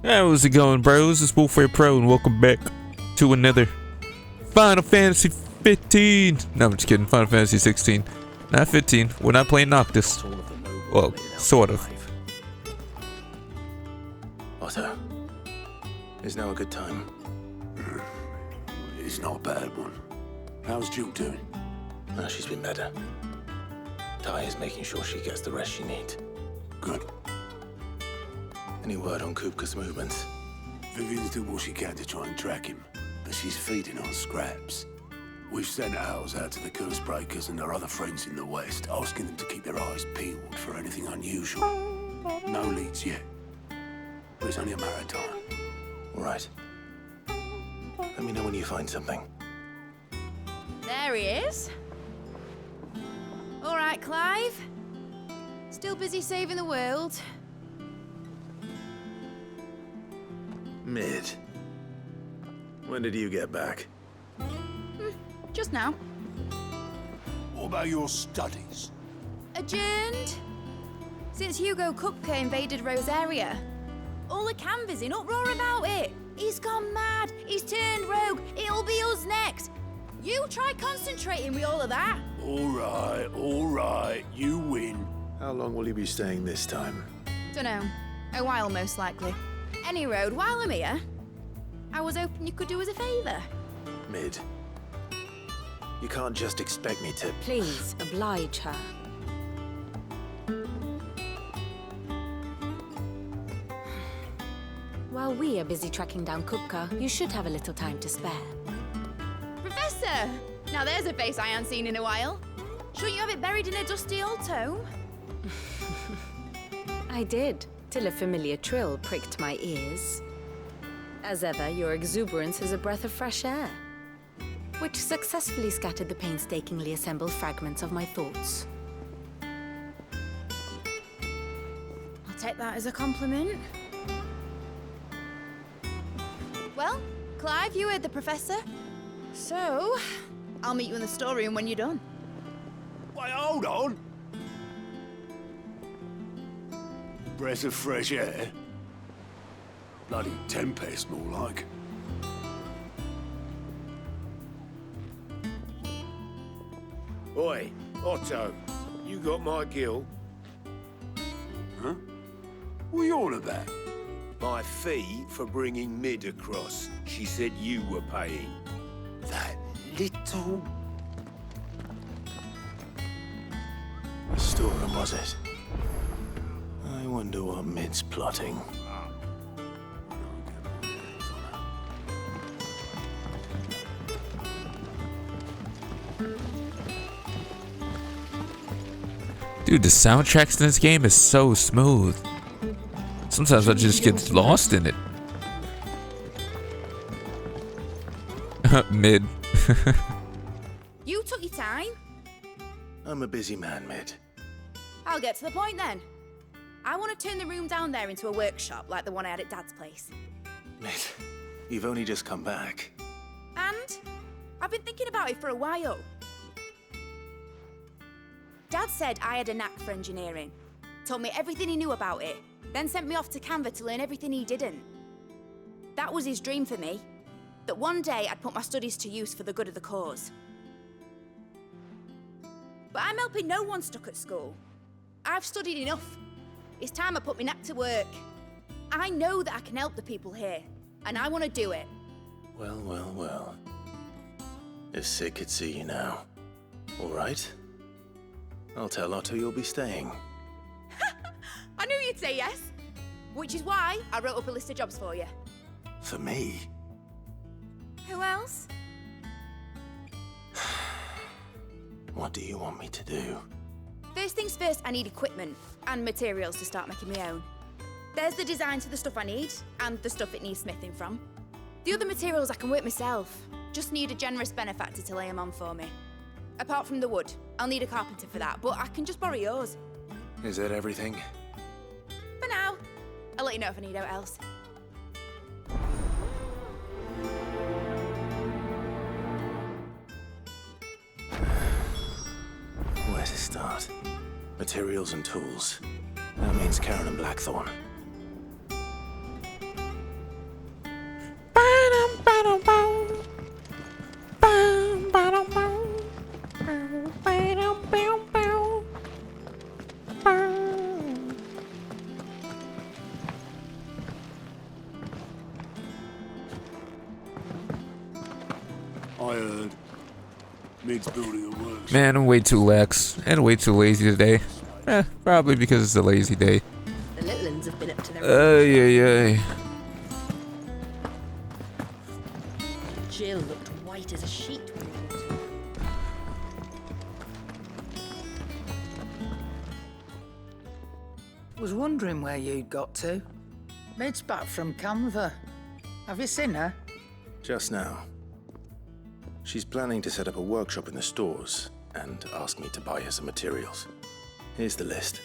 How's it going, bros? It's Wolfware Pro, and welcome back to another Final Fantasy 15. No, I'm just kidding. Final Fantasy 16. Not 15. We're not playing Noctis. Well, sort of. Otto, is now a good time? It's not a bad one. How's Jill doing? Oh, she's been better. Ty is making sure she gets the rest she needs. Good. Any word on Kupka's movements? Vivian's doing what she can to try and track him, but she's feeding on scraps. We've sent owls out to the Curse Breakers and their other friends in the West, asking them to keep their eyes peeled for anything unusual. No leads yet, but it's only a matter of time. All right. Let me know when you find something. There he is. All right, Clive. Still busy saving the world. Mid. When did you get back? Just now. What about your studies? Adjourned. Since Hugo Kupka invaded Rosaria. All the canvas in uproar about it. He's gone mad. He's turned rogue. It'll be us next. You try concentrating with all of that. All right. You win. How long will you be staying this time? Dunno. A while, most likely. Any road, while I'm here, I was hoping you could do us a favour. Mid. You can't just expect me to... Please, oblige her. While we are busy tracking down Kupka, you should have a little time to spare. Professor! Now there's a face I haven't seen in a while. Shouldn't you have it buried in a dusty old tome? I did, till a familiar trill pricked my ears. As ever, your exuberance is a breath of fresh air, which successfully scattered the painstakingly assembled fragments of my thoughts. I'll take that as a compliment. Well, Clive, you heard the professor. So, I'll meet you in the storeroom when you're done. Wait, hold on. Breath of fresh air. Bloody tempest, more like. Oi, Otto, you got my gill? Huh? What are you on about? My fee for bringing Mid across. She said you were paying. That little... What storeroom was it? I wonder what Mid's plotting. Dude, the soundtracks in this game is so smooth. Sometimes I just get lost in it. Mid. You took your time. I'm a busy man, Mid. I'll get to the point then. I want to turn the room down there into a workshop like the one I had at Dad's place. Mid, you've only just come back. And I've been thinking about it for a while. Dad said I had a knack for engineering, told me everything he knew about it, then sent me off to Canva to learn everything he didn't. That was his dream for me, that one day I'd put my studies to use for the good of the cause. But I'm helping no one stuck at school. I've studied enough. It's time I put my knack to work. I know that I can help the people here, and I want to do it. Well. If Sid could see you now. All right? I'll tell Otto you'll be staying. I knew you'd say yes, which is why I wrote up a list of jobs for you. For me? Who else? What do you want me to do? First things first, I need equipment and materials to start making my own. There's the designs for the stuff I need and the stuff it needs smithing from. The other materials I can work myself. Just need a generous benefactor to lay them on for me. Apart from the wood, I'll need a carpenter for that, but I can just borrow yours. Is that everything? For now. I'll let you know if I need out else. Where to start? Materials and tools. That means Karen and Blackthorn. I heard. Mid's building a workshop. Man, I'm way too lax and way too lazy today. Probably because it's a lazy day. The little uns have been up to their Ay. Jill looked white as a sheet. Was wondering where you'd got to. Mid's back from Canva. Have you seen her? Just now. She's planning to set up a workshop in the stores and ask me to buy her some materials. Here's the list.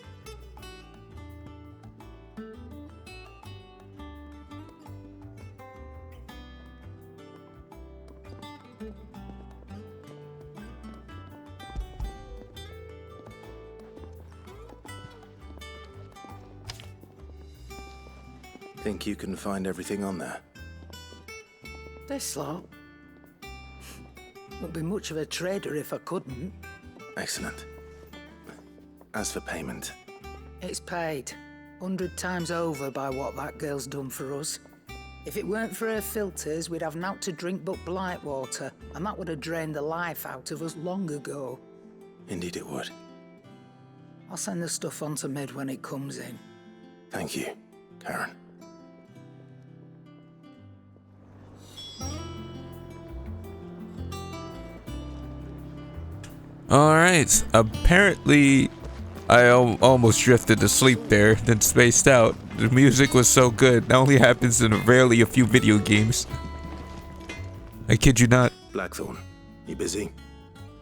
Think you can find everything on there? This lot. Wouldn't be much of a trader if I couldn't. Excellent. As for payment, It's paid 100 times over by what that girl's done for us. If it weren't for her filters, we'd have naught to drink but Blight water, and that would have drained the life out of us long ago. indeed it would. I'll send the stuff on to Mid when it comes in. Thank you, Karen. Alright, apparently I almost drifted to sleep there, then spaced out. The music was so good, that only happens in rarely a few video games. I kid you not. Blackthorn, you busy?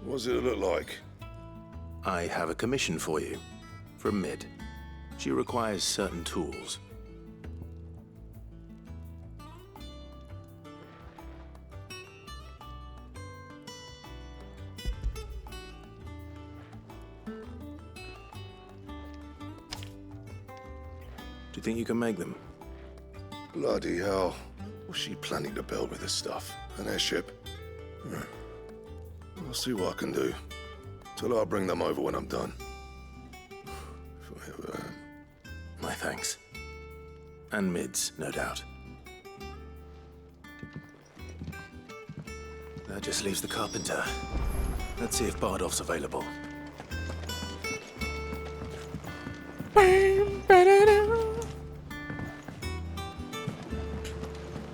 What's it look like? I have a commission for you. From Mid. She requires certain tools. Do you think you can make them? Bloody hell. What's she planning to build with this stuff? An airship? I'll see what I can do. Tell her I'll bring them over when I'm done. If I ever am. My thanks. And Mid's, no doubt. That just leaves the carpenter. Let's see if Bardolph's available.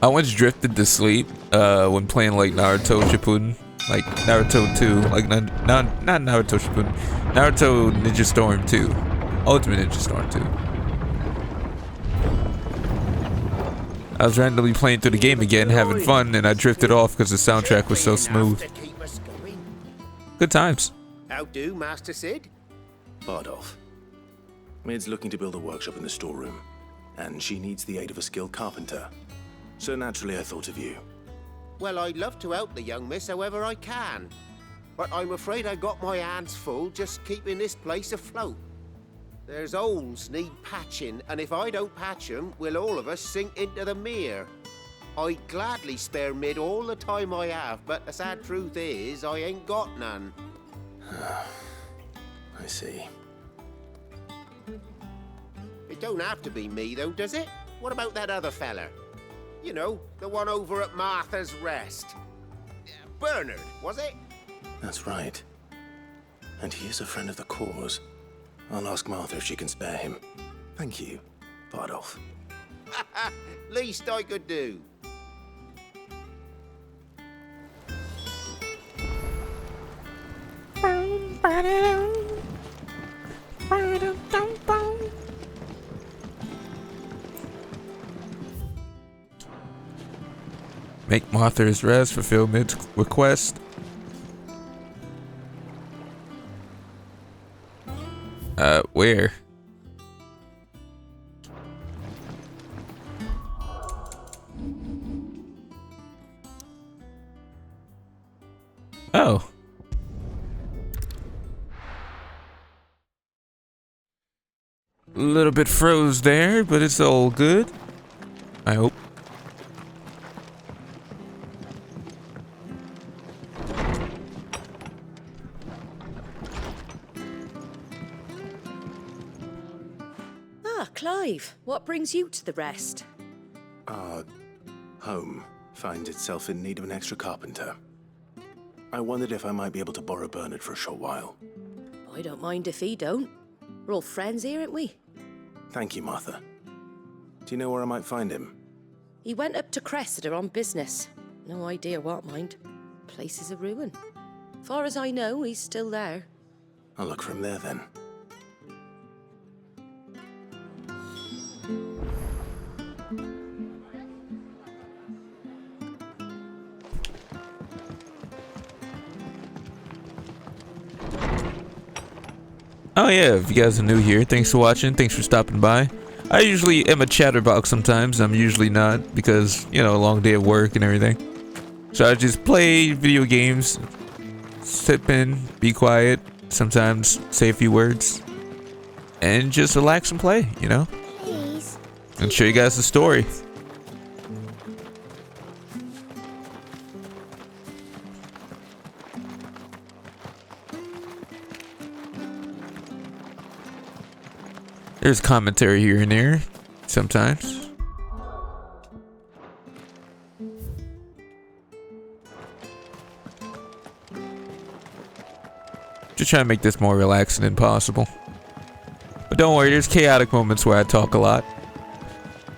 I once drifted to sleep when playing like Naruto Shippuden, like Naruto 2, like not Naruto Shippuden, Naruto Ninja Storm 2, Ultimate Ninja Storm 2. I was randomly playing through the game again, having fun, and I drifted off because the soundtrack was so smooth. Good times. How do, Master Sid? Bardolph. Mid's looking to build a workshop in the storeroom, and she needs the aid of a skilled carpenter. So naturally I thought of you. Well, I'd love to help the young miss however I can. But I'm afraid I got my hands full just keeping this place afloat. There's holes need patching, and if I don't patch them, will all of us sink into the mere. I'd gladly spare Mid all the time I have, but the sad truth is, I ain't got none. I see. It don't have to be me, though, does it? What about that other fella? You know, the one over at Martha's Rest. Bernard, was it? That's right. And he is a friend of the cause. I'll ask Martha if she can spare him. Thank you, Bardolph. Least I could do. Make Martha's Rest, fulfill Mid's request. Where? Oh. A little bit froze there, but it's all good. I hope. Ah, Clive, what brings you to the rest? Our home finds itself in need of an extra carpenter. I wondered if I might be able to borrow Bernard for a short while. I don't mind if he don't. We're all friends here, aren't we? Thank you, Martha. Do you know where I might find him? He went up to Cressida on business. No idea what, mind. Place is a ruin. Far as I know, he's still there. I'll look for him there then. Oh yeah, if you guys are new here, thanks for watching, thanks for stopping by. I usually am a chatterbox sometimes, I'm usually not, because, you know, a long day of work and everything. So I just play video games, sip in, be quiet, sometimes say a few words, and just relax and play, you know? Please. And show you guys the story. There's commentary here and there, sometimes. Just trying to make this more relaxing than possible. But don't worry, there's chaotic moments where I talk a lot.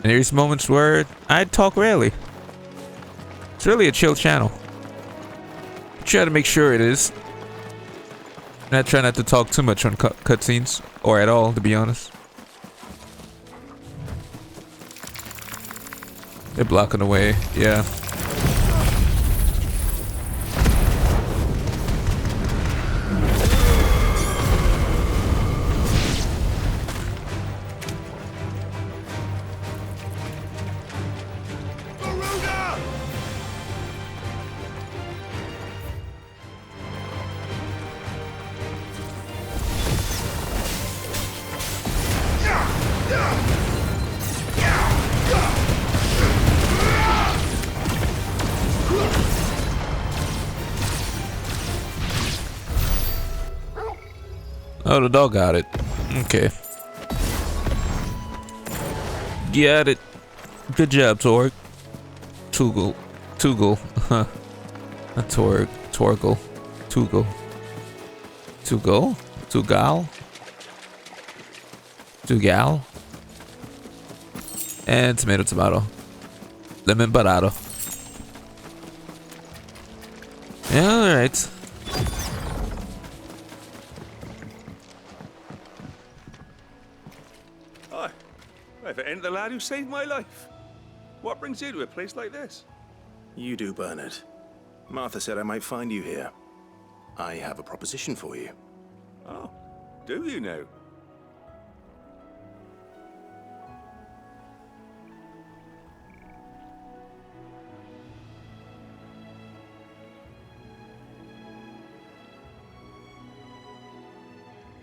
And there's moments where I talk rarely. It's really a chill channel. Try to make sure it is. And I try not to talk too much on cutscenes, or at all, to be honest. They're blocking the way, yeah. Oh, the dog got it. Okay. Got it. Good job, Torg. Toogle. Huh. Not Torg. Torgle. Toogle. Tugal. And tomato. Lemon barado. Yeah, alright. If it ain't the lad who saved my life. What brings you to a place like this? You do, Bernard. Martha said I might find you here. I have a proposition for you. Oh, do you now?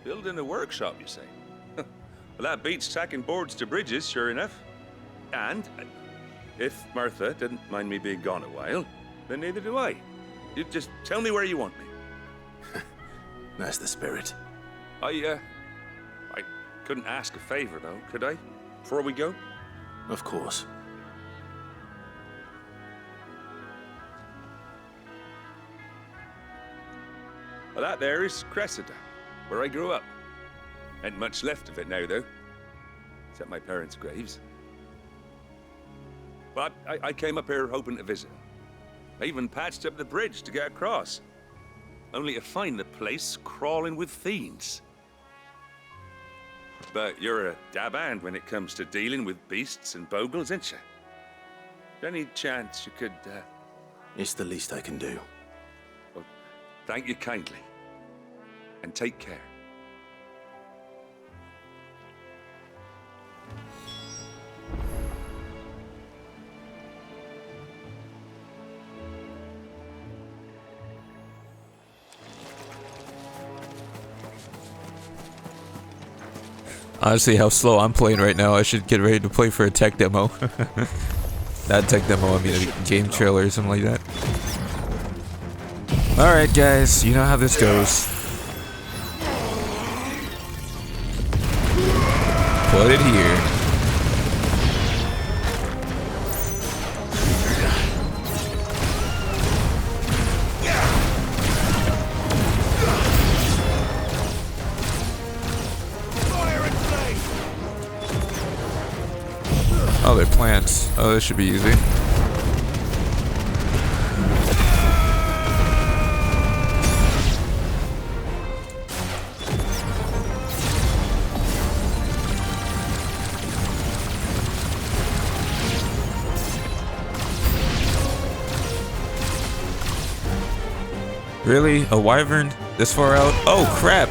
Building a workshop, you say? Well, that beats tacking boards to bridges, sure enough. And if Martha didn't mind me being gone a while, then neither do I. You just tell me where you want me. That's the spirit. I couldn't ask a favor, though, could I? Before we go? Of course. Well, that there is Cressida, where I grew up. Ain't much left of it now, though. Except my parents' graves. But I came up here hoping to visit. I even patched up the bridge to get across. Only to find the place crawling with fiends. But you're a dab hand when it comes to dealing with beasts and bogles, ain't you? Any chance you could, It's the least I can do. Well, thank you kindly. And take care. Honestly, how slow I'm playing right now, I should get ready to play for a tech demo. Not tech demo, I mean a game trailer or something like that. Alright guys, you know how this goes. Put it here. Oh, they're plants. Oh, this should be easy. Really? A wyvern? This far out? Oh, crap!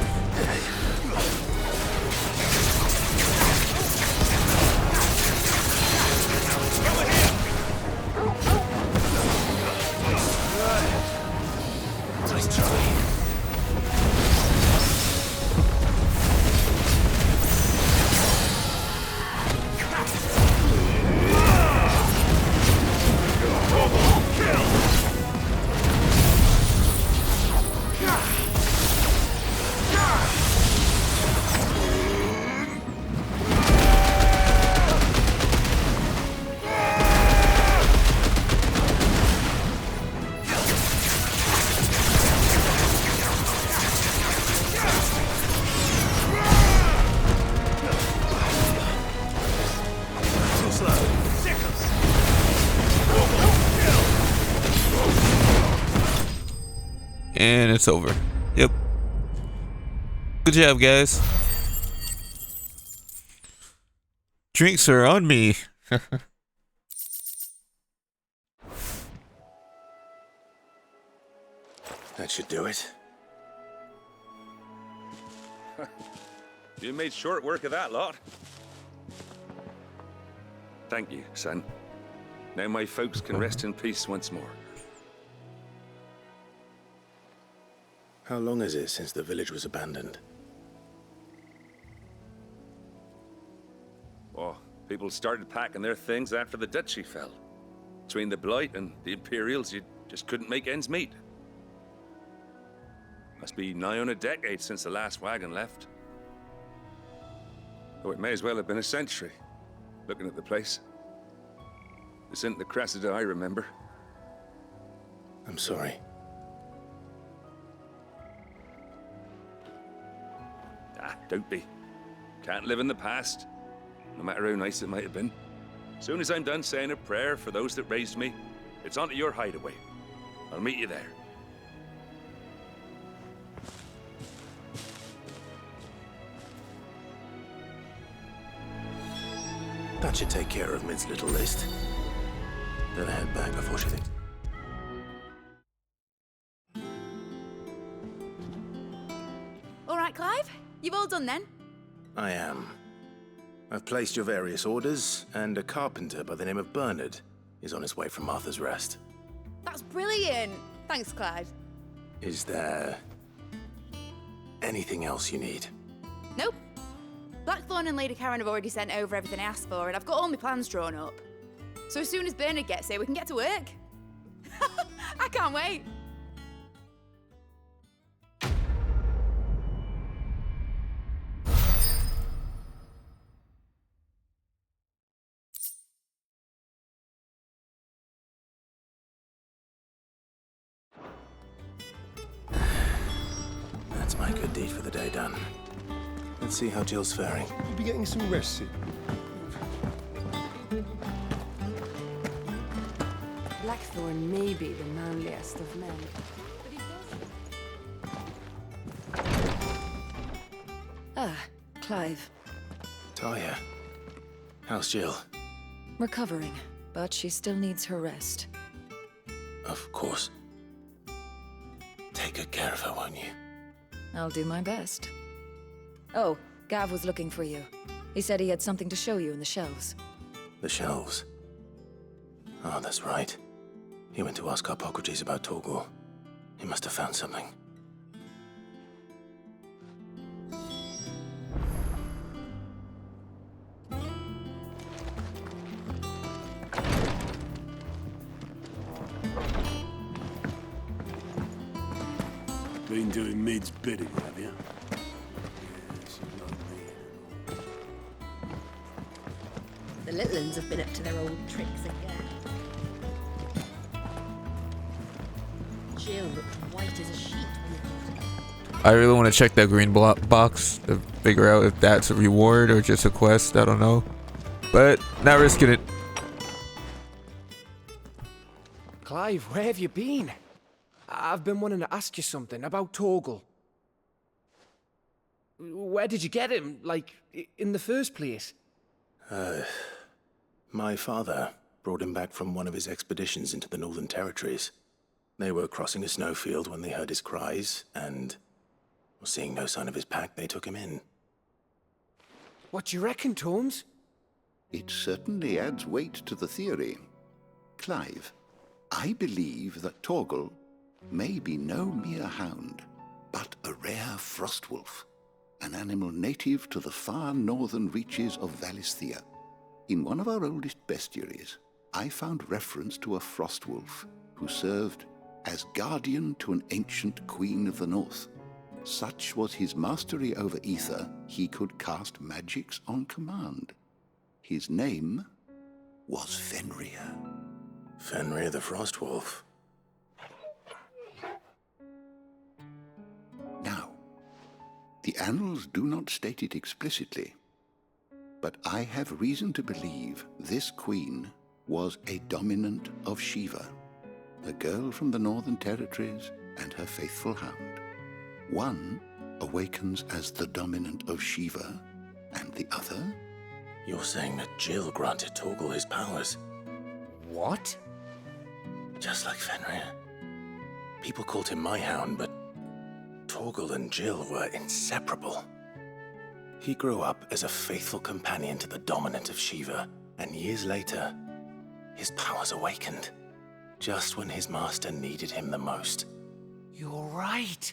And it's over. Yep. Good job, guys. Drinks are on me. That should do it. You made short work of that lot. Thank you, son. Now my folks can rest in peace once more. How long is it since the village was abandoned? Oh, people started packing their things after the duchy fell. Between the Blight and the Imperials, you just couldn't make ends meet. Must be nigh on a decade since the last wagon left. Oh, it may as well have been a century, looking at the place. This isn't the Cressida I remember. I'm sorry. Ah, don't be. Can't live in the past, no matter how nice it might have been. Soon as I'm done saying a prayer for those that raised me, it's onto your hideaway. I'll meet you there. That should take care of Mid's little list. Better head back before she thinks. All right, Clive. You've all done then? I am. I've placed your various orders, and a carpenter by the name of Bernard is on his way from Martha's Rest. That's brilliant. Thanks, Clive. Is there anything else you need? Nope. Blackthorn and Lady Karen have already sent over everything I asked for, and I've got all my plans drawn up. So as soon as Bernard gets here, we can get to work. I can't wait. That's my good deed for the day done. Let's see how Jill's faring. You'll be getting some rest soon. Blackthorn may be the manliest of men, but he doesn't. Ah, Clive. Talia, how's Jill? Recovering, but she still needs her rest. Of course. Take good care of her, won't you? I'll do my best. Oh, Gav was looking for you. He said he had something to show you in the shelves. The shelves. Oh, that's right. He went to ask Hippocrates about Torgor. He must have found something. Been doing Mid's bidding, have you? The little uns have been up to their old tricks again. Jill looked white as a sheet when we brought her. I really want to check that green box to figure out if that's a reward or just a quest. I don't know. but not risking it. Clive, where have you been? I've been wanting to ask you something about Torgal. Where did you get him, like, in the first place? My father brought him back from one of his expeditions into the Northern Territories. They were crossing a snowfield when they heard his cries, and seeing no sign of his pack, they took him in. What do you reckon, Tomes? It certainly adds weight to the theory. Clive, I believe that Torgal may be no mere hound, but a rare frostwolf, an animal native to the far northern reaches of Valisthea. In one of our oldest bestiaries, I found reference to a frostwolf who served as guardian to an ancient queen of the north. Such was his mastery over ether, he could cast magics on command. His name was Fenrir. Fenrir the Frostwolf. Now, the annals do not state it explicitly, but I have reason to believe this queen was a dominant of Shiva, a girl from the Northern Territories and her faithful hound. One awakens as the dominant of Shiva, and the other? You're saying that Jill granted Torgal his powers? What? Just like Fenrir. People called him my hound, but Torgal and Jill were inseparable. He grew up as a faithful companion to the dominant of Shiva, and years later, his powers awakened, just when his master needed him the most. You're right.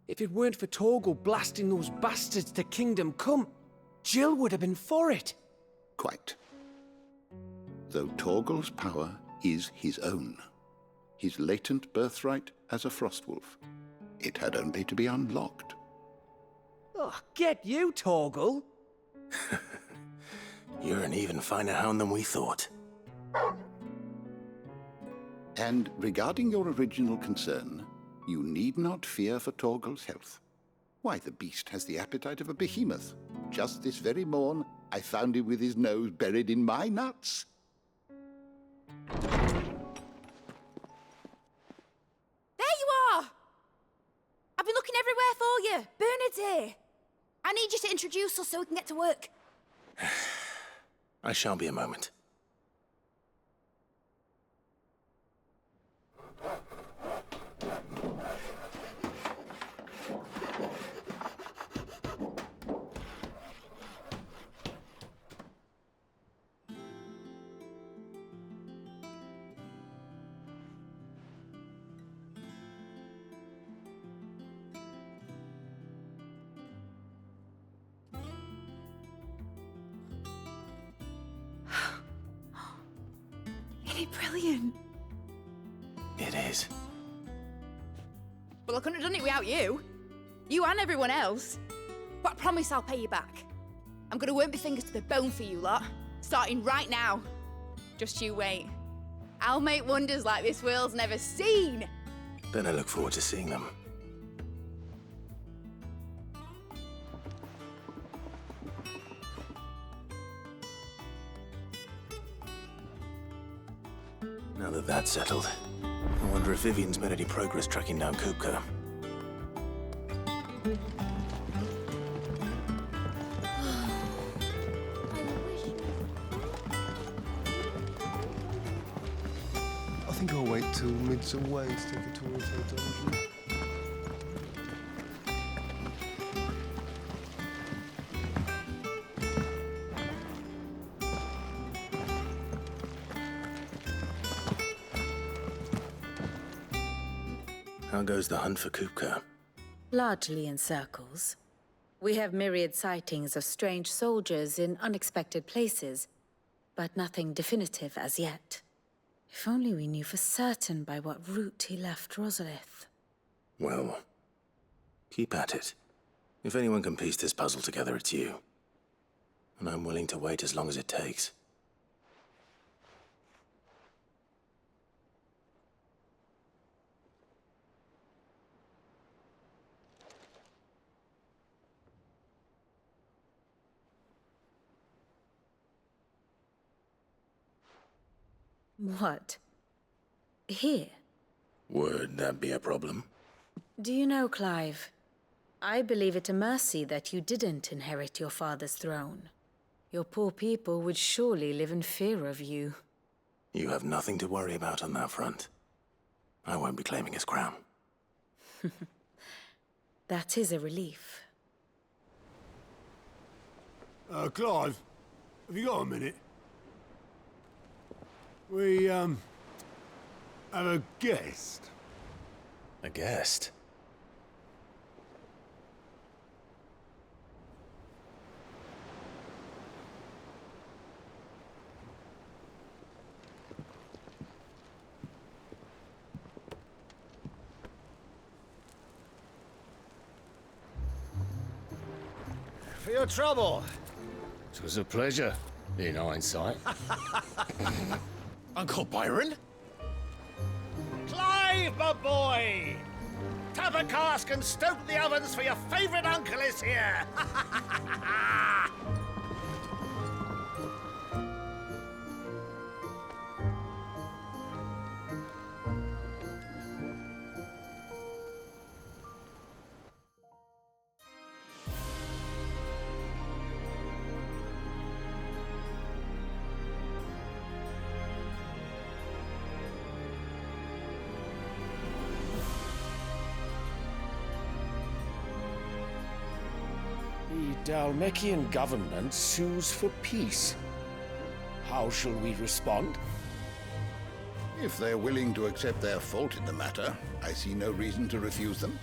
If it weren't for Torgal blasting those bastards to Kingdom Come, Jill would have been for it. Quite. Though Torgal's power is his own, his latent birthright as a Frostwolf, it had only to be unlocked. Oh, get you, Torgal! You're an even finer hound than we thought. And regarding your original concern, you need not fear for Torgal's health. Why, the beast has the appetite of a behemoth. Just this very morn, I found him with his nose buried in my nuts. There you are! I've been looking everywhere for you. Bernard's here. I need you to introduce us so we can get to work. I shall be a moment. Isn't it brilliant? It is. Well, I couldn't have done it without you. You and everyone else. But I promise I'll pay you back. I'm gonna work my fingers to the bone for you lot, starting right now. Just you wait. I'll make wonders like this world's never seen. Then I look forward to seeing them. Now that that's settled, I wonder if Vivian's made any progress tracking down Kupka. I think I'll wait till Midsummer Way to take a tour of her dungeon. How goes the hunt for Kupka? Largely in circles. We have myriad sightings of strange soldiers in unexpected places, but nothing definitive as yet. If only we knew for certain by what route he left Rosalith. Well, keep at it. If anyone can piece this puzzle together, it's you. And I'm willing to wait as long as it takes. What? Here? Would that be a problem? Do you know, Clive? I believe it a mercy that you didn't inherit your father's throne. Your poor people would surely live in fear of you. You have nothing to worry about on that front. I won't be claiming his crown. That is a relief. Clive, have you got a minute? We, have a guest. A guest? For your trouble. It was a pleasure, in hindsight. Uncle Byron? Clive, my boy! Tap a cask and stoke the ovens for your favourite uncle is here! The Dalmekian government sues for peace. How shall we respond? If they're willing to accept their fault in the matter, I see no reason to refuse them.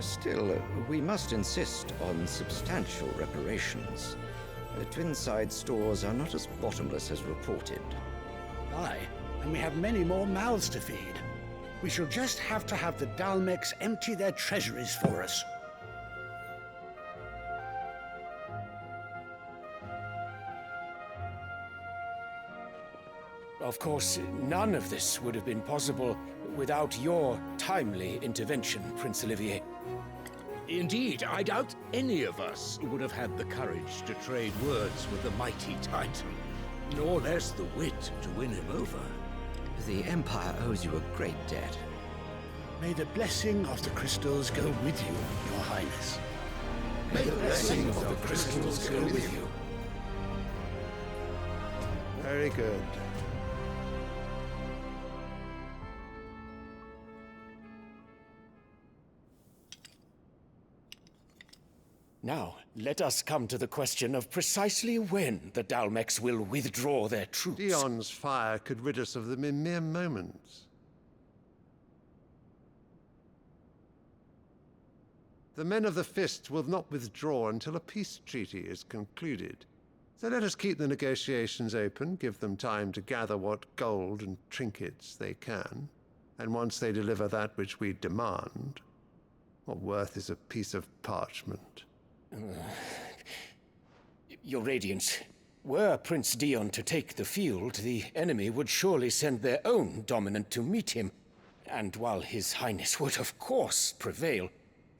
Still, we must insist on substantial reparations. Twinside stores are not as bottomless as reported. Aye, and we have many more mouths to feed. We shall just have to have the Dalmecs empty their treasuries for us. Of course, none of this would have been possible without your timely intervention, Prince Olivier. Indeed, I doubt any of us would have had the courage to trade words with the mighty Titan, nor less the wit to win him over. The Empire owes you a great debt. May the blessing of the crystals go with you, Your Highness. May the blessing of the crystals go with you. Very good. Now, let us come to the question of precisely when the Dalmecs will withdraw their troops. Dion's fire could rid us of them in mere moments. The men of the Fist will not withdraw until a peace treaty is concluded. So let us keep the negotiations open, give them time to gather what gold and trinkets they can, and once they deliver that which we demand, what worth is a piece of parchment? Your Radiance, were Prince Dion to take the field, the enemy would surely send their own dominant to meet him. And while His Highness would of course prevail,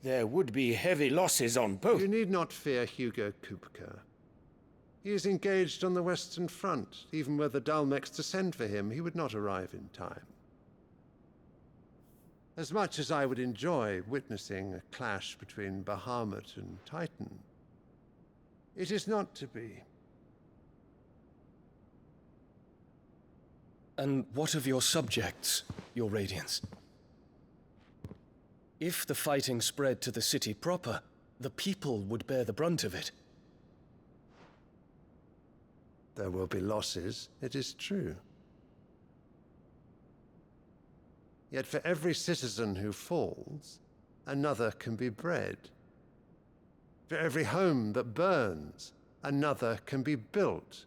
there would be heavy losses on both. You need not fear Hugo Kupka. He is engaged on the Western Front. Even were the Dalmecs to send for him, he would not arrive in time. As much as I would enjoy witnessing a clash between Bahamut and Titan, it is not to be. And what of your subjects, Your Radiance? If the fighting spread to the city proper, the people would bear the brunt of it. There will be losses, it is true. Yet for every citizen who falls, another can be bred. For every home that burns, another can be built.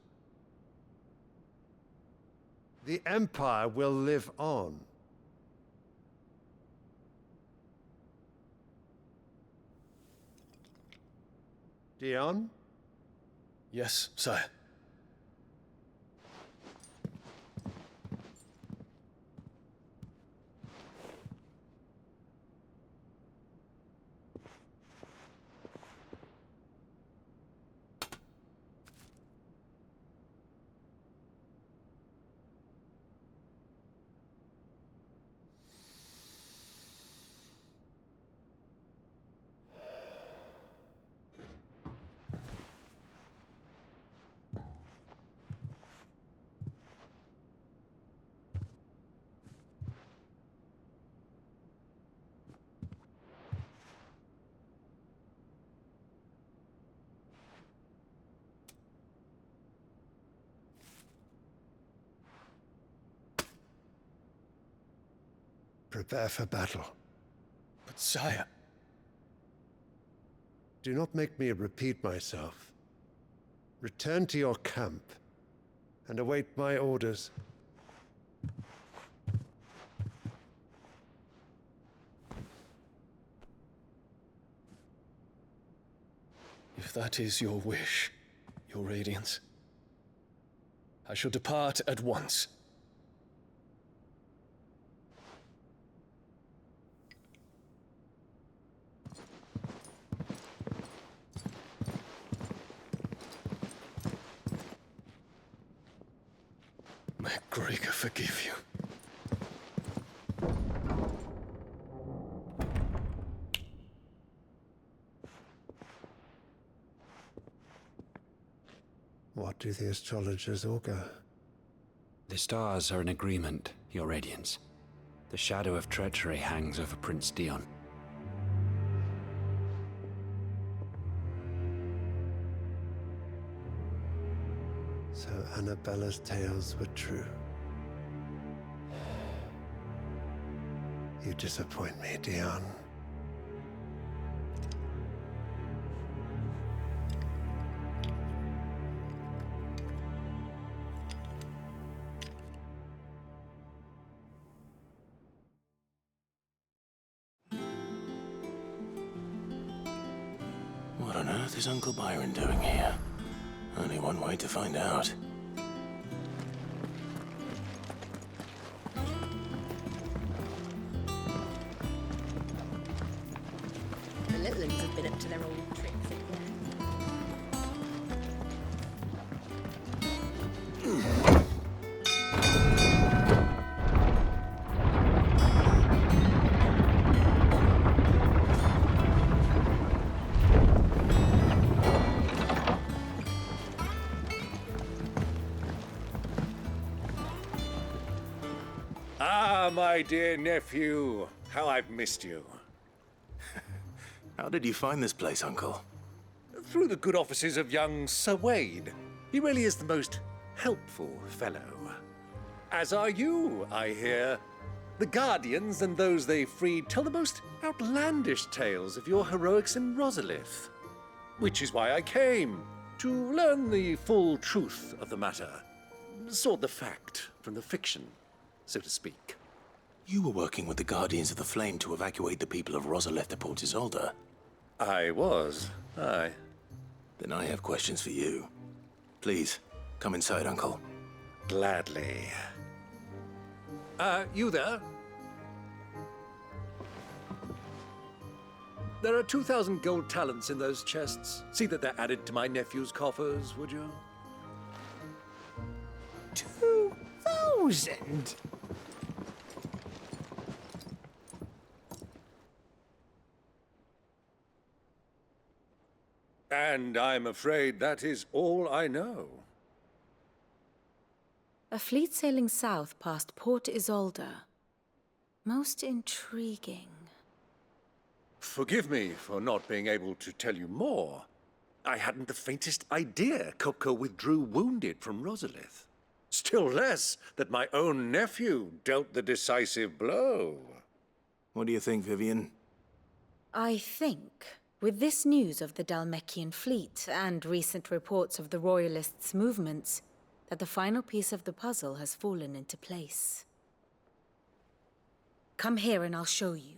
The Empire will live on. Dion? Yes, sire. Prepare for battle. But sire... Do not make me repeat myself. Return to your camp and await my orders. If that is your wish, Your Radiance, I shall depart at once. May Gregor forgive you. What do the astrologers augur? The stars are in agreement, Your Radiance. The shadow of treachery hangs over Prince Dion. So Annabella's tales were true. You disappoint me, Dion. What on earth is Uncle Byron doing here? Only one way to find out. The little ones have been up to their old tricks Ah, my dear nephew, how I've missed you. How did you find this place, Uncle? Through the good offices of young Sir Wade. He really is the most helpful fellow. As are you, I hear. The Guardians and those they freed tell the most outlandish tales of your heroics in Rosalith. Which is why I came, to learn the full truth of the matter. Sort the fact from the fiction, so to speak. You were working with the Guardians of the Flame to evacuate the people of Rosalith to Port Isolde. I was, aye. Then I have questions for you. Please, come inside, Uncle. Gladly. You there? There are 2,000 gold talents in those chests. See that they're added to my nephew's coffers, would you? 2,000? And I'm afraid that is all I know. A fleet sailing south past Port Isolde. Most intriguing. Forgive me for not being able to tell you more. I hadn't the faintest idea Kopko withdrew wounded from Rosalith. Still less that my own nephew dealt the decisive blow. What do you think, Vivian? I think, with this news of the Dhalmekian fleet and recent reports of the Royalists' movements, that the final piece of the puzzle has fallen into place. Come here and I'll show you.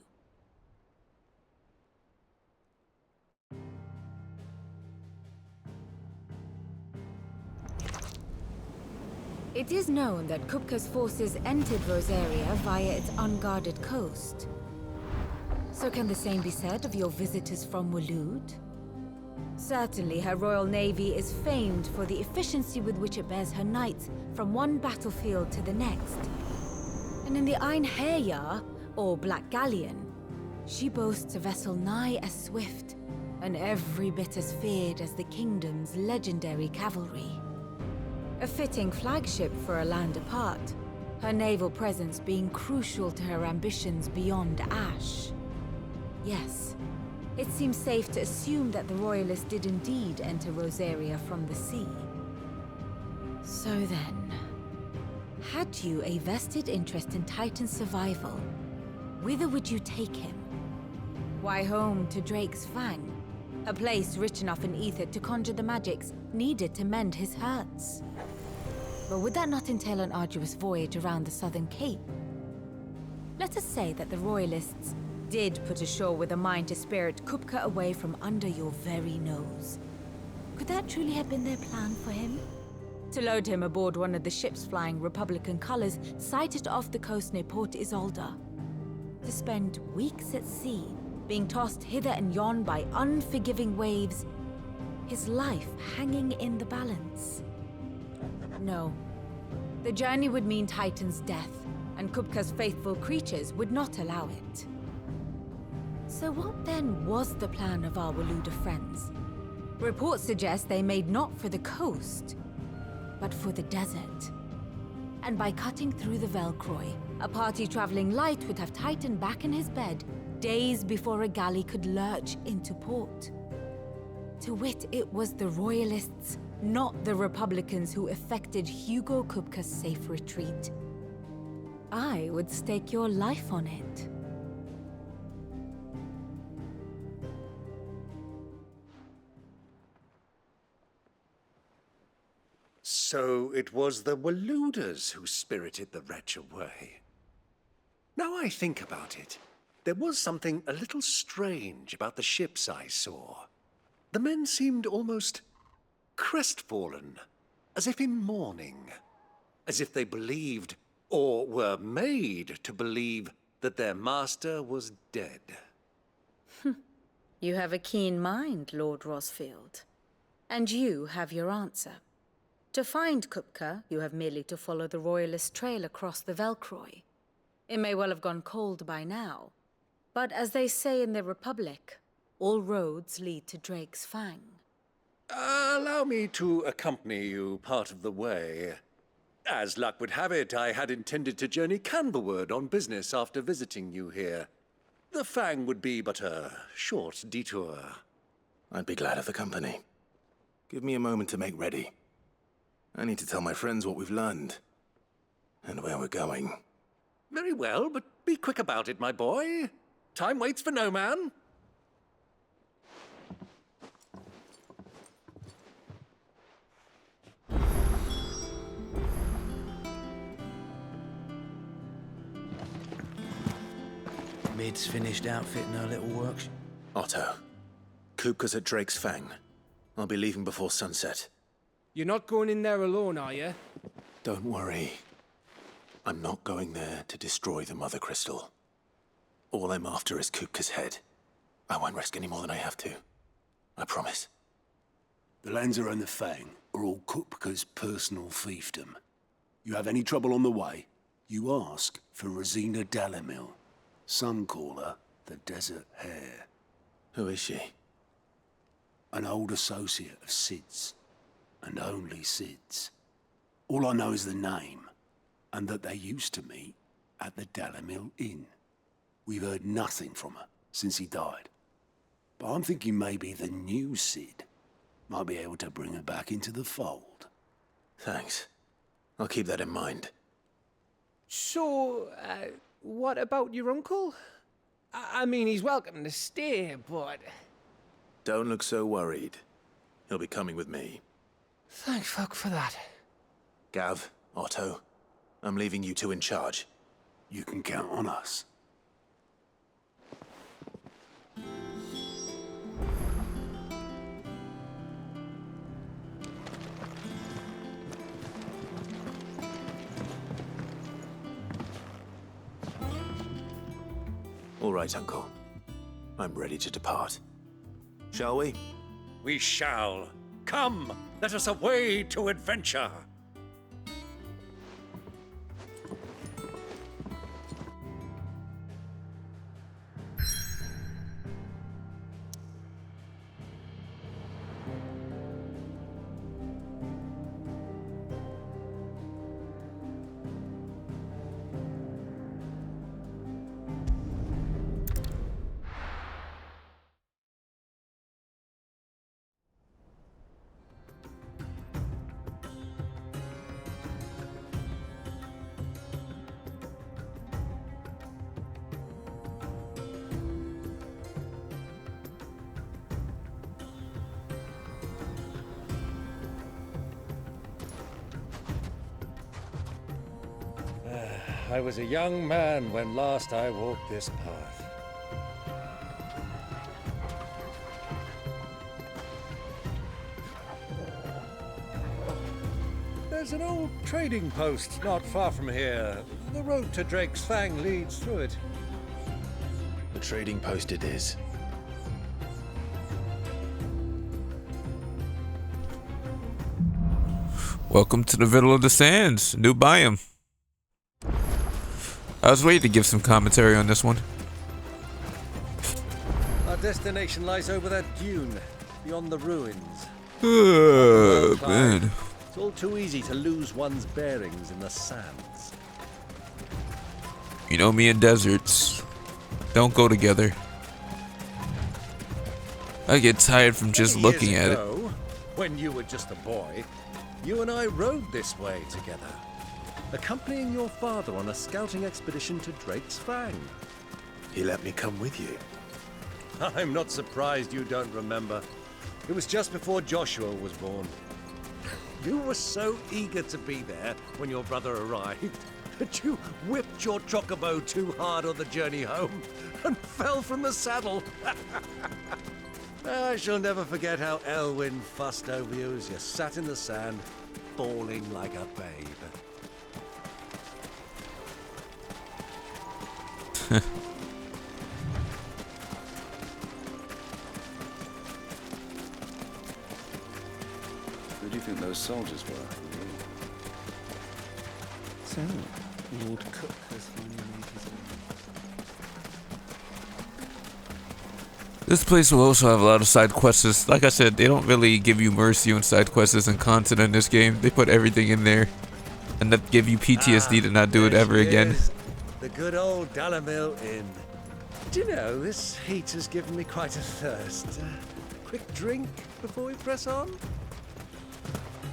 It is known that Kupka's forces entered Rosaria via its unguarded coast. So can the same be said of your visitors from Waloed? Certainly, her Royal Navy is famed for the efficiency with which it bears her knights from one battlefield to the next. And in the Einherjar, or Black Galleon, she boasts a vessel nigh as swift and every bit as feared as the kingdom's legendary cavalry. A fitting flagship for a land apart, her naval presence being crucial to her ambitions beyond Ash. Yes, it seems safe to assume that the Royalists did indeed enter Rosaria from the sea. So then, had you a vested interest in Titan's survival, whither would you take him? Why, home to Drake's Fang, a place rich enough in ether to conjure the magics needed to mend his hurts. But would that not entail an arduous voyage around the southern cape? Let us say that the Royalists did put ashore with a mind to spirit Kupka away from under your very nose. Could that truly have been their plan for him? To load him aboard one of the ships flying Republican colors sighted off the coast near Port Isolde. To spend weeks at sea, being tossed hither and yon by unforgiving waves, his life hanging in the balance. No. The journey would mean Titan's death, and Kupka's faithful creatures would not allow it. So what then was the plan of our Waluda friends? Reports suggest they made not for the coast, but for the desert. And by cutting through the Velcroy, a party traveling light would have Titan back in his bed days before a galley could lurch into port. To wit, it was the Royalists, not the Republicans, who effected Hugo Kupka's safe retreat. I would stake your life on it. So it was the Waludas who spirited the wretch away. Now I think about it, there was something a little strange about the ships I saw. The men seemed almost crestfallen, as if in mourning, as if they believed, or were made to believe, that their master was dead. You have a keen mind, Lord Rosfield. And you have your answer. To find Kupka, you have merely to follow the Royalist trail across the Velcroy. It may well have gone cold by now, but as they say in the Republic, all roads lead to Drake's Fang. Allow me to accompany you part of the way. As luck would have it, I had intended to journey Canberward on business after visiting you here. The Fang would be but a short detour. I'd be glad of the company. Give me a moment to make ready. I need to tell my friends what we've learned, and where we're going. Very well, but be quick about it, my boy. Time waits for no man. Mid's finished outfitting her little works. Otto, Kupka's at Drake's Fang. I'll be leaving before sunset. You're not going in there alone, are you? Don't worry. I'm not going there to destroy the Mothercrystal. All I'm after is Kupka's head. I won't risk any more than I have to. I promise. The Lancer and the Fang are all Kupka's personal fiefdom. You have any trouble on the way, you ask for Rosina Dalamil. Some call her the Desert Hare. Who is she? An old associate of Sid's. And only Sid's. All I know is the name, and that they used to meet at the Dalamil Inn. We've heard nothing from her since he died. But I'm thinking maybe the new Sid might be able to bring her back into the fold. Thanks. I'll keep that in mind. So, what about your uncle? I mean, he's welcome to stay, but... Don't look so worried. He'll be coming with me. Thank fuck for that. Gav, Otto, I'm leaving you two in charge. You can count on us. All right, Uncle. I'm ready to depart. Shall we? We shall. Come, let us away to adventure. I was a young man when last I walked this path. There's an old trading post not far from here. The road to Drake's Fang leads through it. The trading post it is. Welcome to the Riddle of the Sands, new biome. I was waiting to give some commentary on this one. Our destination lies over that dune, beyond the ruins. Oh, man. It's all too easy to lose one's bearings in the sands. You know me and deserts don't go together. I get tired from just looking at it. When you were just a boy, you and I rode this way together, accompanying your father on a scouting expedition to Drake's Fang. He let me come with you. I'm not surprised you don't remember. It was just before Joshua was born. You were so eager to be there when your brother arrived that you whipped your chocobo too hard on the journey home and fell from the saddle. I shall never forget how Elwyn fussed over you as you sat in the sand, bawling like a babe. Who do you think those soldiers were? So, Lord Cook has finally made his own. This place will also have a lot of side quests. Like I said, they don't really give you mercy on side quests and content in this game. They put everything in there and that give you PTSD to not do it ever again. The good old Dalamil Inn. Do you know, this heat has given me quite a thirst. Quick drink before we press on?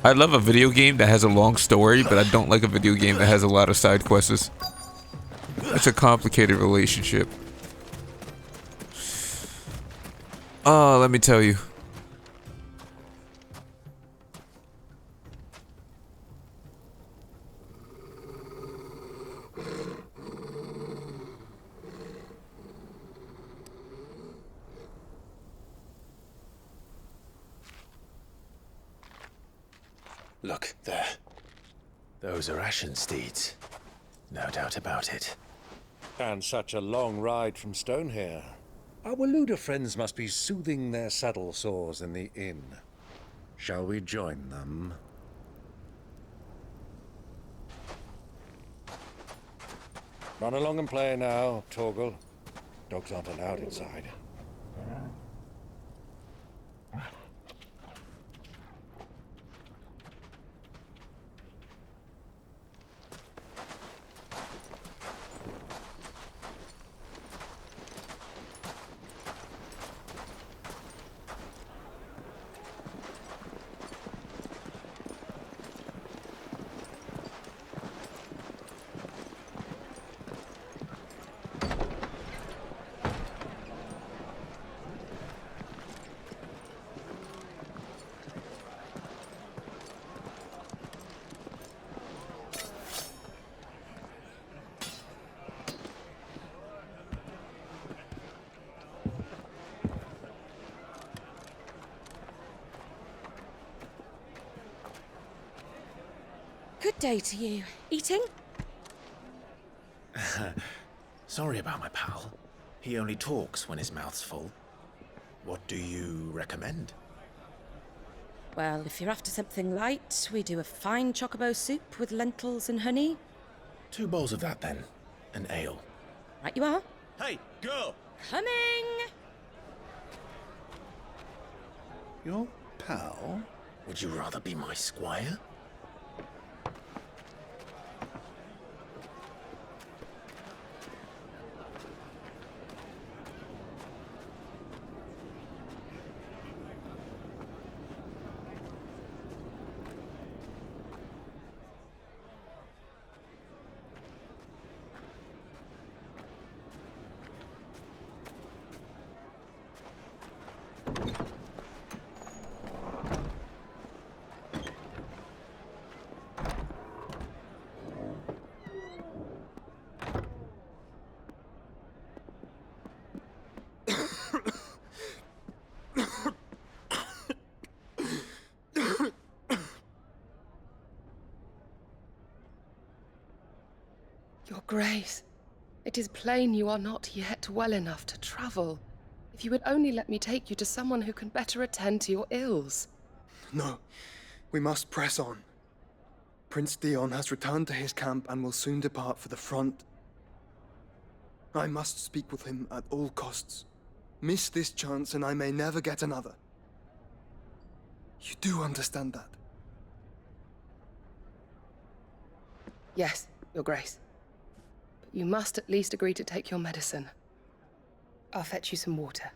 I love a video game that has a long story, but I don't like a video game that has a lot of side quests. That's a complicated relationship. Oh, let me tell you. Look, there. Those are Ashen steeds. No doubt about it. And such a long ride from Stonehair. Our Waluda friends must be soothing their saddle sores in the inn. Shall we join them? Run along and play now, Torgal. Dogs aren't allowed inside. Good day to you. Eating? Sorry about my pal. He only talks when his mouth's full. What do you recommend? Well, if you're after something light, we do a fine chocobo soup with lentils and honey. 2 bowls of that, then. An ale. Right you are. Hey, girl! Coming! Your pal? Would you rather be my squire? Your Grace, it is plain you are not yet well enough to travel. If you would only let me take you to someone who can better attend to your ills. No, we must press on. Prince Dion has returned to his camp and will soon depart for the front. I must speak with him at all costs. Miss this chance and I may never get another. You do understand that? Yes, Your Grace. But you must at least agree to take your medicine. I'll fetch you some water.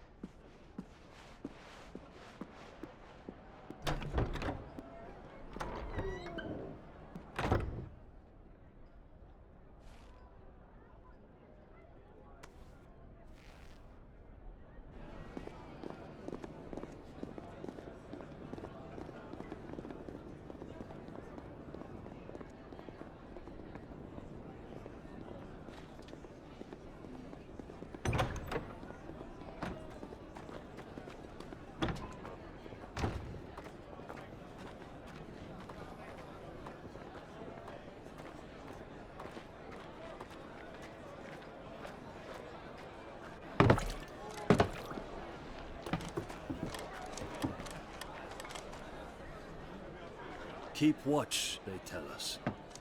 Keep watch, they tell us.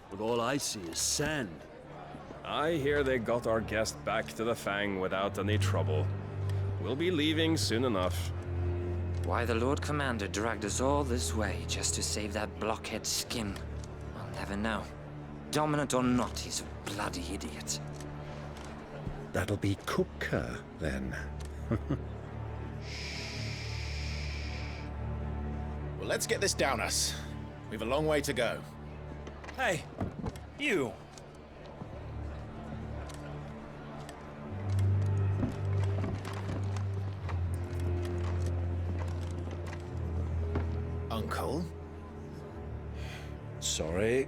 But all I see is sand. I hear they got our guest back to the Fang without any trouble. We'll be leaving soon enough. Why the Lord Commander dragged us all this way just to save that blockhead skin, I'll never know. Dominant or not, he's a bloody idiot. That'll be Cooker, then. Well, let's get this down us. We've a long way to go. Hey, you! Uncle? Sorry.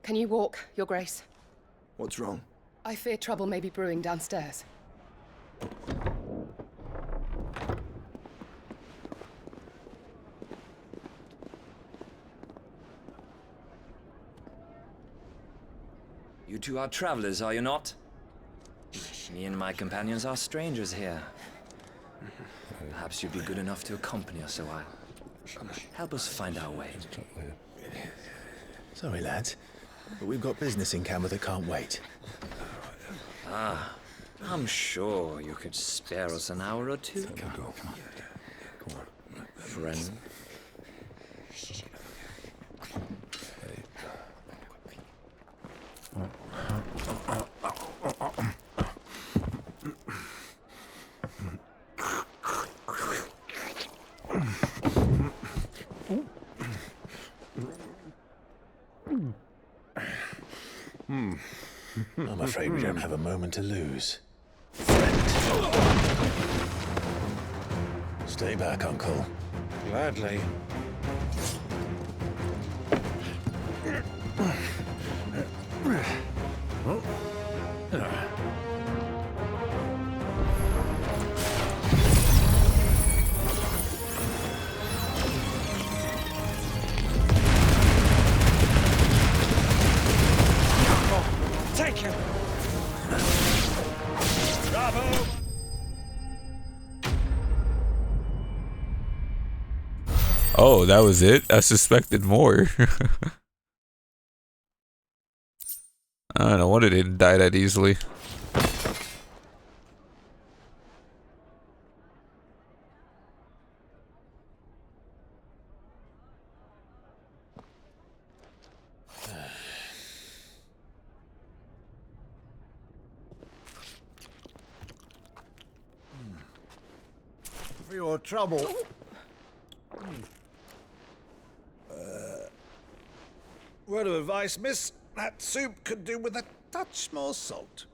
Can you walk, Your Grace? What's wrong? I fear trouble may be brewing downstairs. You two are travelers, are you not? Me and my companions are strangers here. Perhaps you'd be good enough to accompany us a while. Help us find our way. Sorry, lads, but we've got business in camera that can't wait. Ah, I'm sure you could spare us an hour or two. Come on. Friend. I'm afraid we don't have a moment to lose. Stay back, Uncle. Gladly. Take him! Bravo! Oh, that was it? I suspected more. I don't know why it didn't die that easily. For your trouble. Word of advice, miss. That soup could do with a touch more salt.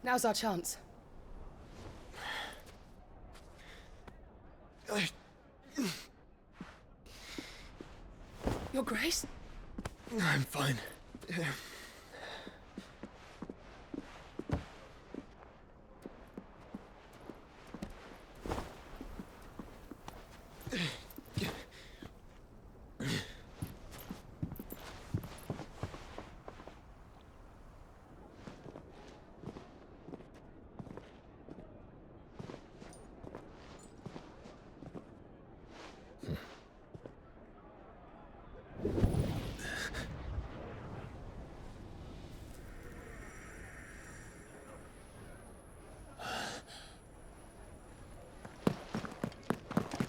Now's our chance. Your Grace? I'm fine.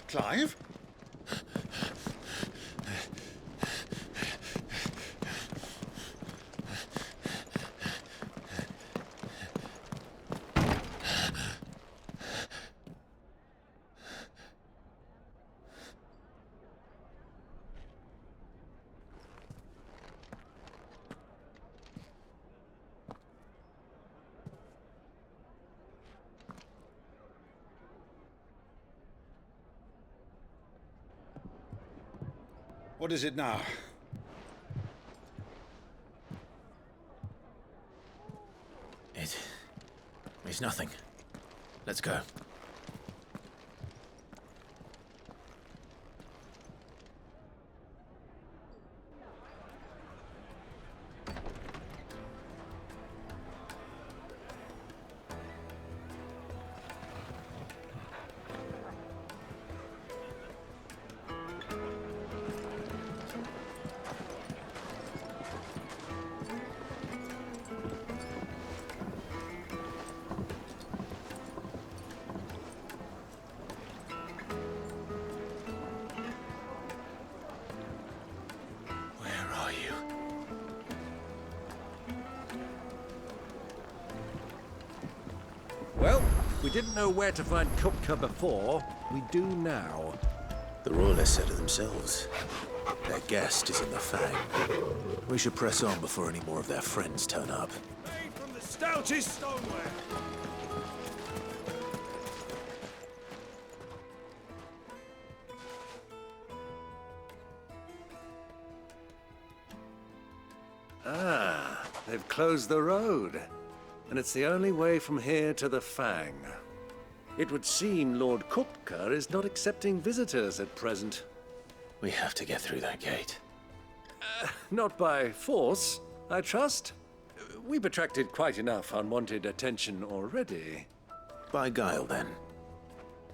Clive? What is it now? It's nothing. Let's go. Well, we didn't know where to find Kupka before. We do now. The Royalists said it themselves. Their guest is in the Fang. We should press on before any more of their friends turn up. Made from the stoutest stoneware. Ah, they've closed the road. And it's the only way from here to the Fang. It would seem Lord Kupka is not accepting visitors at present. We have to get through that gate. Not by force, I trust. We've attracted quite enough unwanted attention already. By guile, then.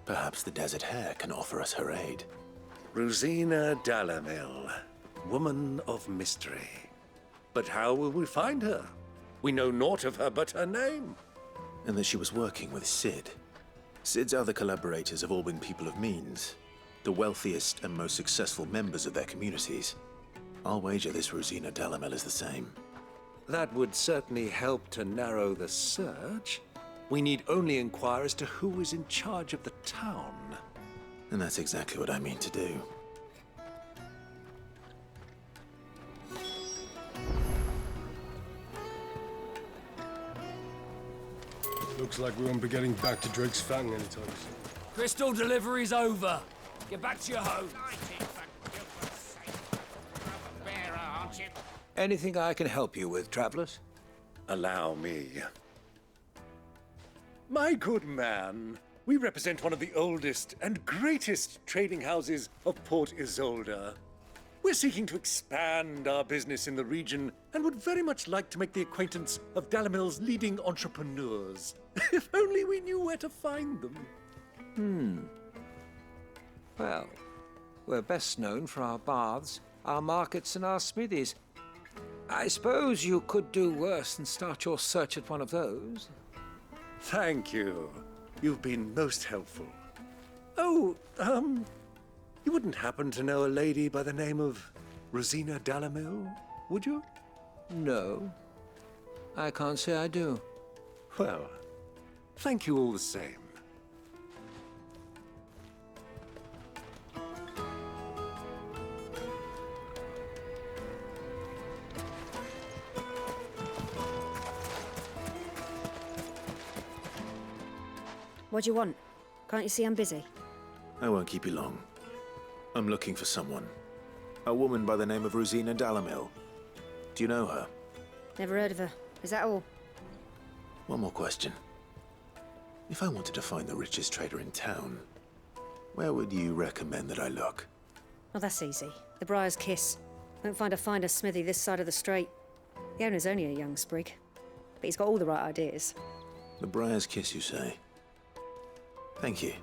Perhaps the Desert Hare can offer us her aid. Rosina Dalamil, woman of mystery. But how will we find her? We know naught of her but her name. And that she was working with Cid. Cid's other collaborators have all been people of means, the wealthiest and most successful members of their communities. I'll wager this Rosina Dalamil is the same. That would certainly help to narrow the search. We need only inquire as to who is in charge of the town. And that's exactly what I mean to do. Looks like we won't be getting back to Drake's Fang anytime soon. Crystal delivery's over. Get back to your home. Anything I can help you with, travelers? Allow me. My good man, we represent one of the oldest and greatest trading houses of Port Isolde. We're seeking to expand our business in the region and would very much like to make the acquaintance of Dalamil's leading entrepreneurs. If only we knew where to find them. Well, we're best known for our baths, our markets, and our smithies. I suppose you could do worse than start your search at one of those. Thank you. You've been most helpful. Oh, you wouldn't happen to know a lady by the name of Rosina Dalamil, would you? No. I can't say I do. Well, thank you all the same. What do you want? Can't you see I'm busy? I won't keep you long. I'm looking for someone. A woman by the name of Rosina Dalamil. Do you know her? Never heard of her. Is that all? One more question. If I wanted to find the richest trader in town, where would you recommend that I look? Oh, that's easy. The Briar's Kiss. Won't find a finer smithy this side of the strait. The owner's only a young sprig, but he's got all the right ideas. The Briar's Kiss, you say? Thank you.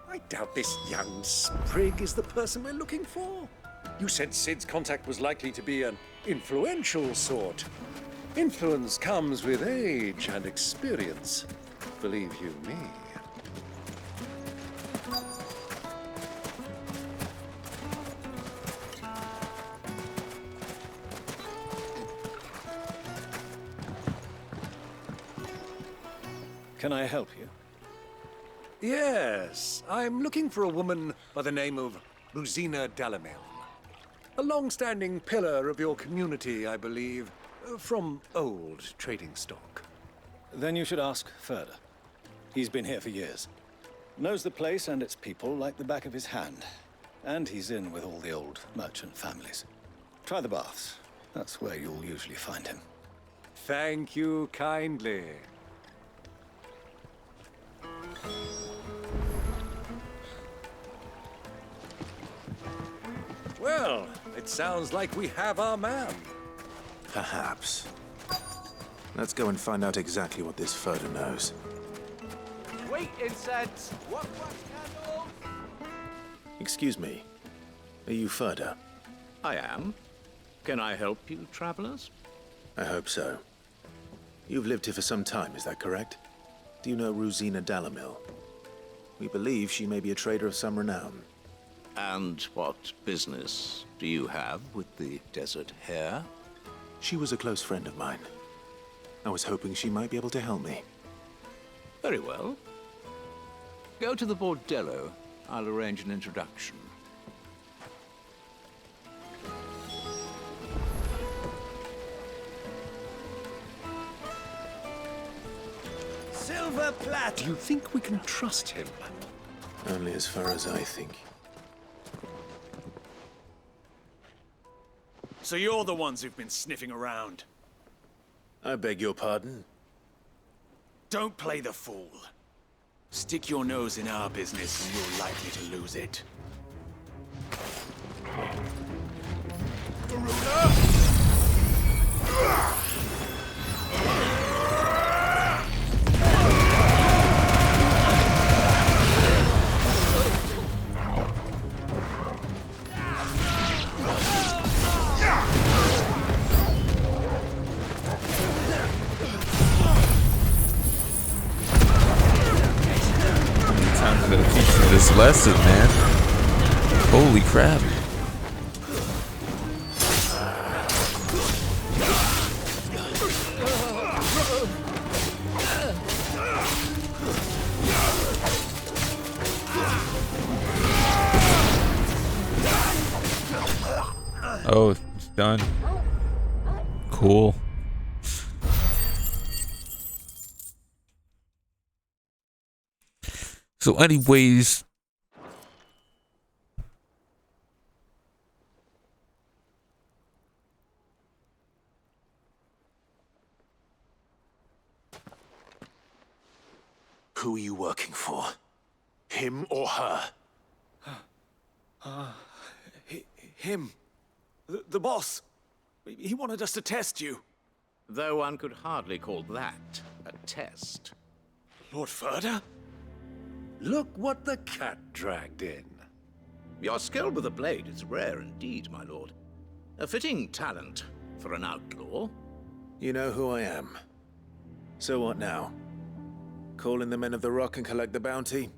I doubt this young sprig is the person we're looking for. You said Sid's contact was likely to be an influential sort. Influence comes with age and experience, believe you me. Can I help you? Yes, I'm looking for a woman by the name of Rosina Dalamil. A long-standing pillar of your community, I believe, from old trading stock. Then you should ask Ferda. He's been here for years. Knows the place and its people like the back of his hand. And he's in with all the old merchant families. Try the baths. That's where you'll usually find him. Thank you kindly. Well, it sounds like we have our man. Perhaps. Let's go and find out exactly what this Ferda knows. Wait, incense! What candle? Excuse me. Are you Ferda? I am. Can I help you, travelers? I hope so. You've lived here for some time, is that correct? Do you know Rosina Dalamil? We believe she may be a trader of some renown. And what business do you have with the desert hare? She was a close friend of mine. I was hoping she might be able to help me. Very well. Go to the bordello. I'll arrange an introduction. Silver plat! Do you think we can trust him? Only as far as I think. So you're the ones who've been sniffing around. I beg your pardon? Don't play the fool. Stick your nose in our business and you're likely to lose it. I'm gonna teach you this lesson, man. Holy crap. Oh, it's done. Cool. So anyways, who are you working for? Him or her? Him. The boss. He wanted us to test you. Though one could hardly call that a test. Lord Ferda? Look what the cat dragged in. Your skill with the blade is rare indeed, my lord. A fitting talent for an outlaw. You know who I am. So what now? Call in the men of the rock and collect the bounty?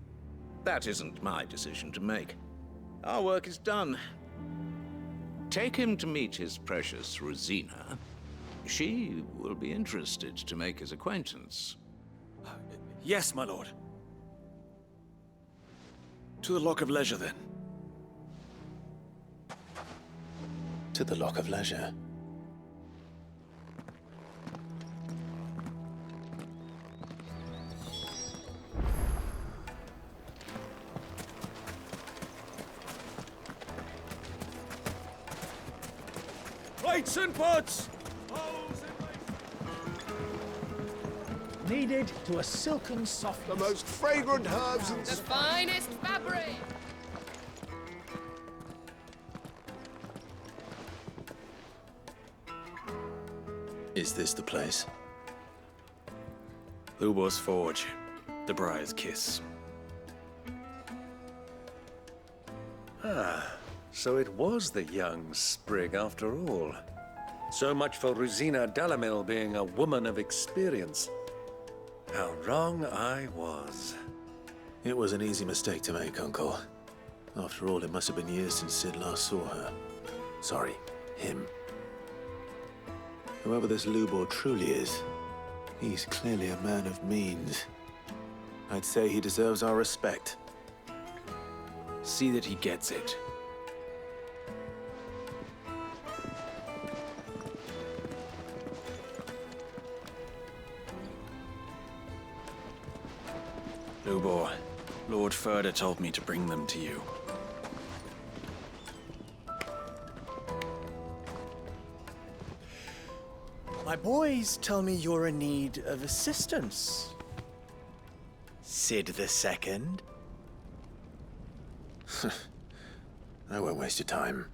That isn't my decision to make. Our work is done. Take him to meet his precious Rosina. She will be interested to make his acquaintance. Yes, my lord. To the Lock of Leisure, then. To the Lock of Leisure. Weights and puts! Kneaded to a silken softness. The most fragrant herbs and The finest fabric! Is this the place? Lubor's Forge. The Briar's Kiss. Ah, so it was the young sprig after all. So much for Rosina Dalamil being a woman of experience. How wrong I was. It was an easy mistake to make, Uncle. After all, it must have been years since Sid last saw her. Sorry, him. Whoever this Lubor truly is, he's clearly a man of means. I'd say he deserves our respect. See that he gets it. Lubor, Lord Furder told me to bring them to you. My boys tell me you're in need of assistance. Sid the Second? I won't waste your time.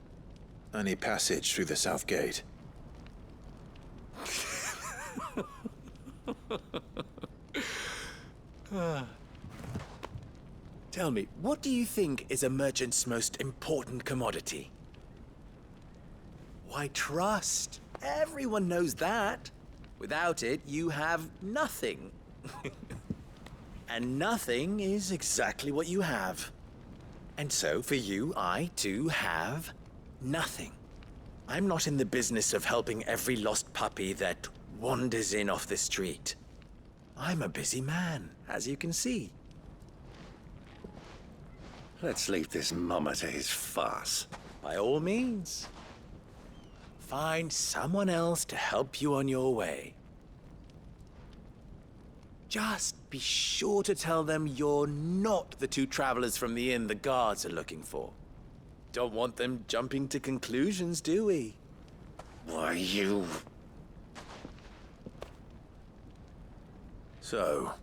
I need passage through the south gate. Tell me, what do you think is a merchant's most important commodity? Why, trust. Everyone knows that. Without it, you have nothing. And nothing is exactly what you have. And so, for you, I, too, have nothing. I'm not in the business of helping every lost puppy that wanders in off the street. I'm a busy man, as you can see. Let's leave this mummer to his farce. By all means. Find someone else to help you on your way. Just be sure to tell them you're not the two travelers from the inn the guards are looking for. Don't want them jumping to conclusions, do we? Why, you... So,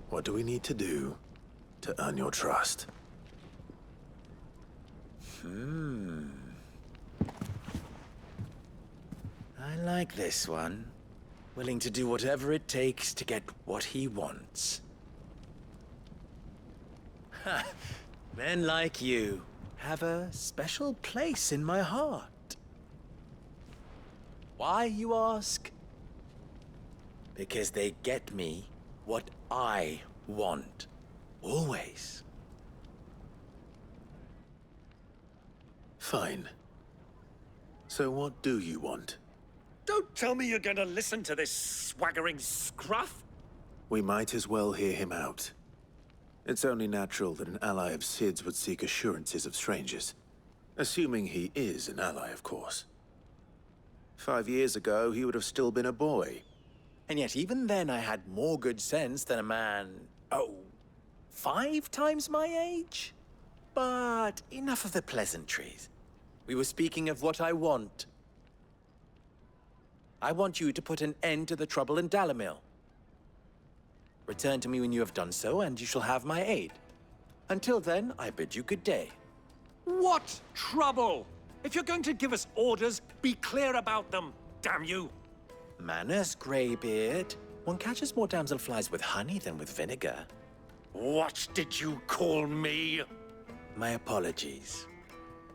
what do we need to do to earn your trust? I like this one. Willing to do whatever it takes to get what he wants. Ha! Men like you have a special place in my heart. Why, you ask? Because they get me what I want. Always. Fine. So what do you want? Don't tell me you're gonna listen to this swaggering scruff! We might as well hear him out. It's only natural that an ally of Sid's would seek assurances of strangers. Assuming he is an ally, of course. 5 years ago, he would have still been a boy. And yet even then I had more good sense than a man, 5 times my age? But enough of the pleasantries. We were speaking of what I want. I want you to put an end to the trouble in Dalamil. Return to me when you have done so, and you shall have my aid. Until then, I bid you good day. What trouble? If you're going to give us orders, be clear about them, damn you! Manners, Greybeard. One catches more damselflies with honey than with vinegar. What did you call me? My apologies.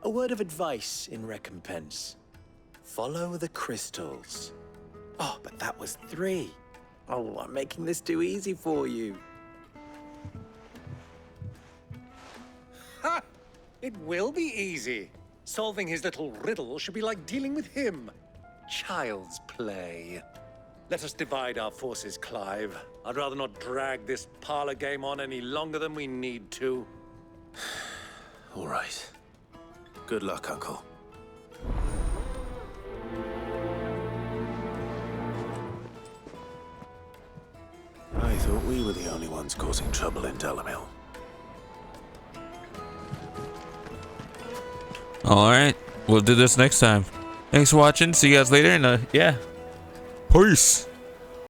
A word of advice in recompense. Follow the crystals. Oh, but that was 3. Oh, I'm making this too easy for you. Ha! It will be easy. Solving his little riddle should be like dealing with him. Child's play. Let us divide our forces, Clive. I'd rather not drag this parlor game on any longer than we need to. All right. Good luck, Uncle. I thought we were the only ones causing trouble in Dalamil. Alright, we'll do this next time. Thanks for watching. See you guys later. And yeah, peace.